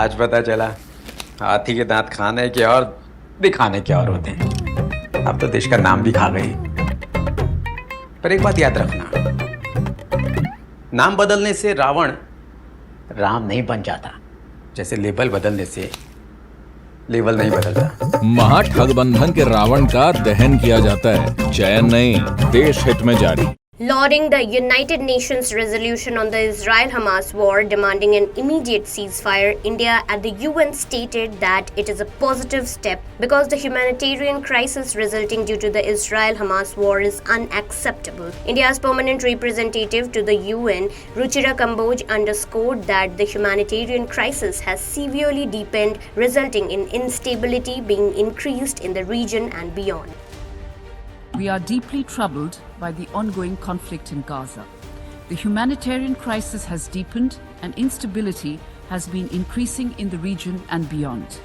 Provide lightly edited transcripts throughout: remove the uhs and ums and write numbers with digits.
आज पता चला हाथी के दांत खाने के और दिखाने के और होते हैं। अब तो देश का नाम भी खा गई। पर एक बात याद रखना, नाम बदलने से रावण राम नहीं बन जाता, जैसे लेबल बदलने से लेवल नहीं बदलता। महाठगबंधन के रावण का दहन किया जाता है, चयन नहीं, देश हित में जारी। Lauding the United Nations resolution on the Israel-Hamas war demanding an immediate ceasefire, India at the UN stated that it is a positive step because the humanitarian crisis resulting due to the Israel-Hamas war is unacceptable. India's permanent representative to the UN, Ruchira Kamboj, underscored that the humanitarian crisis has severely deepened, resulting in instability being increased in the region and beyond. We are deeply troubled by the ongoing conflict in Gaza. The humanitarian crisis has deepened and instability has been increasing in the region and beyond.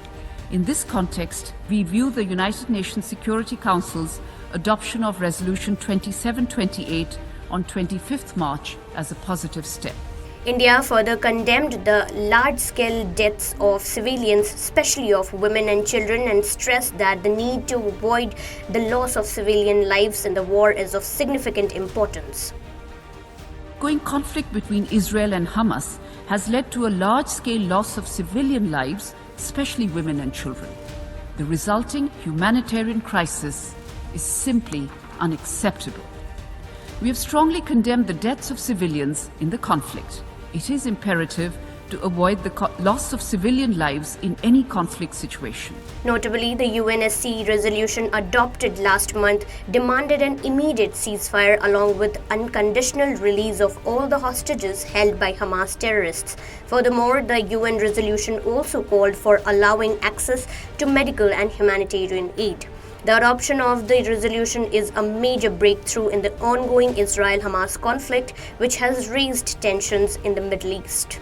In this context, we view the United Nations Security Council's adoption of Resolution 2728 on 25th March as a positive step. India further condemned the large-scale deaths of civilians, especially of women and children, and stressed that the need to avoid the loss of civilian lives in the war is of significant importance. Ongoing conflict between Israel and Hamas has led to a large-scale loss of civilian lives, especially women and children. The resulting humanitarian crisis is simply unacceptable. We have strongly condemned the deaths of civilians in the conflict. It is imperative to avoid the loss of civilian lives in any conflict situation. Notably, the UNSC resolution adopted last month demanded an immediate ceasefire along with unconditional release of all the hostages held by Hamas terrorists. Furthermore, the UN resolution also called for allowing access to medical and humanitarian aid. The adoption of the resolution is a major breakthrough in the ongoing Israel-Hamas conflict, which has raised tensions in the Middle East.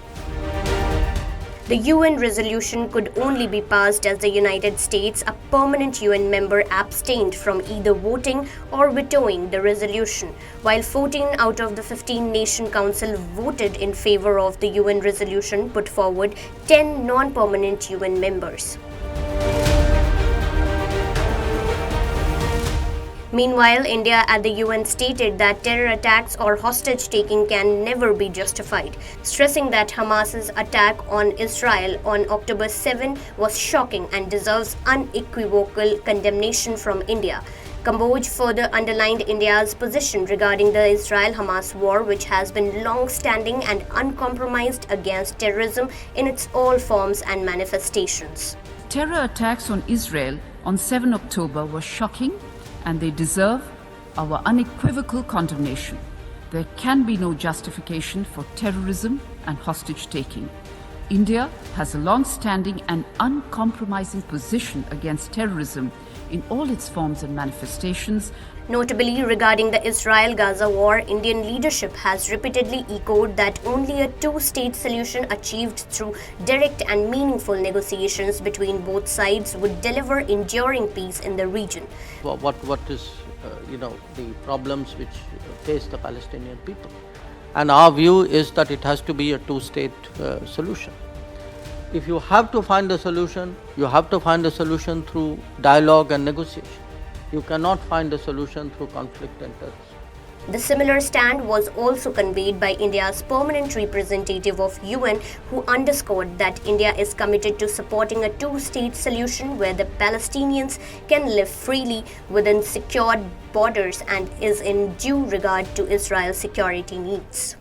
The UN resolution could only be passed as the United States, a permanent UN member, abstained from either voting or vetoing the resolution, while 14 out of the 15-nation council voted in favor of the UN resolution, put forward 10 non-permanent UN members. Meanwhile, India at the UN stated that terror attacks or hostage-taking can never be justified, stressing that Hamas's attack on Israel on October 7 was shocking and deserves unequivocal condemnation from India. Kamboj further underlined India's position regarding the Israel-Hamas war, which has been long-standing and uncompromised against terrorism in its all forms and manifestations. Terror attacks on Israel on 7 October were shocking and they deserve our unequivocal condemnation. There can be no justification for terrorism and hostage-taking. India has a long-standing and uncompromising position against terrorism in all its forms and manifestations. Notably, regarding the Israel-Gaza war, Indian leadership has repeatedly echoed that only a two-state solution achieved through direct and meaningful negotiations between both sides would deliver enduring peace in the region. What is the problems which face the Palestinian people? And our view is that it has to be a two-state solution. If you have to find a solution, you have to find a solution through dialogue and negotiation. You cannot find a solution through conflict and terrorism. The similar stand was also conveyed by India's permanent representative of UN, who underscored that India is committed to supporting a two-state solution where the Palestinians can live freely within secured borders and is in due regard to Israel's security needs.